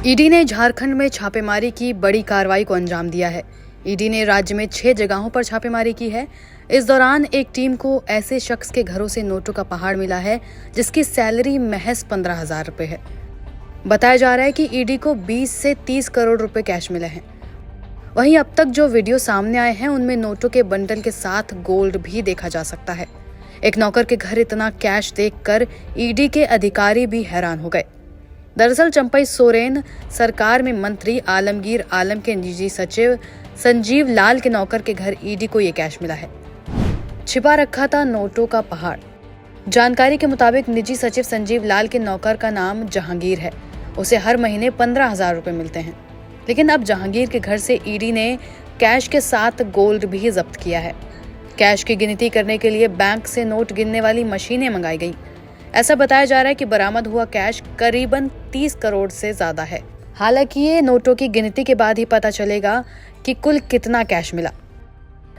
ED ने झारखंड में छापेमारी की बड़ी कार्रवाई को अंजाम दिया है। ईडी ने राज्य में 6 जगहों पर छापेमारी की है। इस दौरान एक टीम को ऐसे शख्स के घरों से नोटों का पहाड़ मिला है जिसकी सैलरी महज 15,000 रुपए है। बताया जा रहा है कि ईडी को 20 से 30 करोड़ रुपए कैश मिले हैं। वहीं अब तक जो वीडियो सामने आए हैं उनमें नोटों के बंडल के साथ गोल्ड भी देखा जा सकता है। एक नौकर के घर इतना कैश देखकर ईडी के अधिकारी भी हैरान हो गए। दरअसल चंपई सोरेन सरकार में मंत्री आलमगीर आलम के निजी सचिव संजीव लाल के नौकर के घर ईडी को ये कैश मिला है। छिपा रखा था नोटों का पहाड़। जानकारी के मुताबिक निजी सचिव संजीव लाल के नौकर का नाम जहांगीर है। उसे हर महीने 15,000 रुपए मिलते हैं। लेकिन अब जहांगीर के घर से ईडी ने कैश के साथ गोल्ड भी जब्त किया है। कैश की गिनती करने के लिए बैंक से नोट गिनने वाली मशीनें मंगाई गई। ऐसा बताया जा रहा है कि बरामद हुआ कैश करीबन 30 करोड़ से ज्यादा है। हालांकि ये नोटों की गिनती के बाद ही पता चलेगा कि कुल कितना कैश मिला।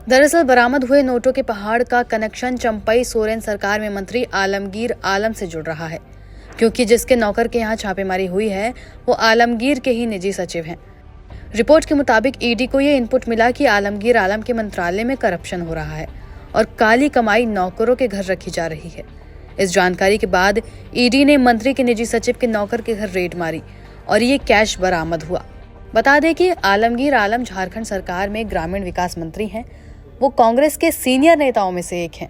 दरअसल बरामद हुए नोटों के पहाड़ का कनेक्शन चंपई सोरेन सरकार में मंत्री आलमगीर आलम से जुड़ रहा है, क्योंकि जिसके नौकर के यहाँ छापेमारी हुई है वो आलमगीर के ही निजी सचिव हैं। रिपोर्ट के मुताबिक ईडी को ये इनपुट मिला कि आलमगीर आलम के मंत्रालय में करप्शन हो रहा है और काली कमाई नौकरों के घर रखी जा रही है। इस जानकारी के बाद ईडी ने मंत्री के निजी सचिव के नौकर के घर रेड मारी और ये कैश बरामद हुआ। बता दें कि आलमगीर आलम झारखंड सरकार में ग्रामीण विकास मंत्री हैं। वो कांग्रेस के सीनियर नेताओं में से एक हैं।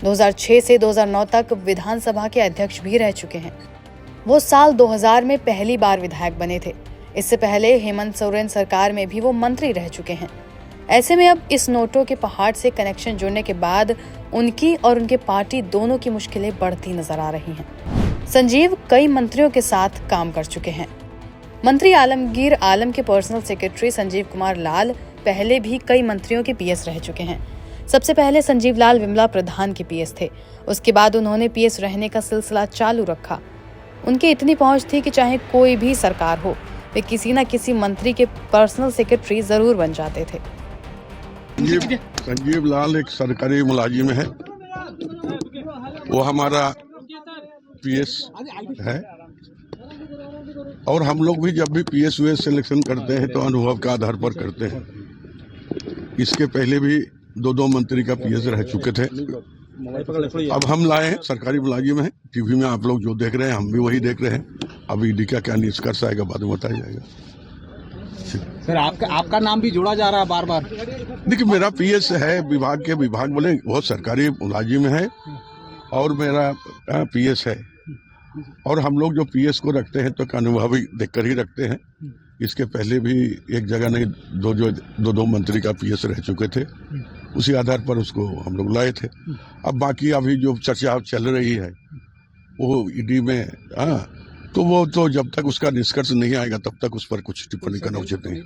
2006 से 2009 तक विधानसभा के अध्यक्ष भी रह चुके हैं। वो साल 2000 में पहली बार विधायक बने थे। इससे पहले हेमंत सोरेन सरकार में भी वो मंत्री रह चुके हैं। ऐसे में अब इस नोटों के पहाड़ से कनेक्शन जुड़ने के बाद उनकी और उनके पार्टी दोनों की मुश्किलें बढ़ती नजर आ रही हैं। संजीव कई मंत्रियों के साथ काम कर चुके हैं। मंत्री आलमगीर आलम के पर्सनल सेक्रेटरी संजीव कुमार लाल पहले भी कई मंत्रियों के पीएस रह चुके हैं। सबसे पहले संजीव लाल विमला प्रधान के पीएस थे। उसके बाद उन्होंने पीएस रहने का सिलसिला चालू रखा। उनकी इतनी पहुंच थी कि चाहे कोई भी सरकार हो, वे किसी न किसी मंत्री के पर्सनल सेक्रेटरी जरूर बन जाते थे। संजीव लाल एक सरकारी मुलाजिम है। वो हमारा पीएस है और हम लोग भी जब भी पीएस यूएस सिलेक्शन करते हैं तो अनुभव के आधार पर करते हैं। इसके पहले भी 2 मंत्री का पीएस रह चुके थे। अब हम लाए हैं, सरकारी मुलाजिम है। टीवी में आप लोग जो देख रहे हैं हम भी वही देख रहे हैं। अब ईडी का क्या निष्कर्ष आएगा बाद में बताया जाएगा। सर आपका नाम भी जोड़ा जा रहा है बार बार। देखिए मेरा पीएस है, विभाग बोले वो सरकारी मुलाजिम है और मेरा पीएस है। और हम लोग जो पीएस को रखते हैं तो अनुभवी देखकर ही रखते हैं। इसके पहले भी एक जगह नहीं 2 मंत्री का पीएस रह चुके थे। उसी आधार पर उसको हम लोग लाए थे। अब बाकी अभी जो चर्चा चल रही है वो ईडी में तो वो तो जब तक उसका निष्कर्ष नहीं आएगा तब तक उस पर कुछ टिप्पणी करना उचित नहीं।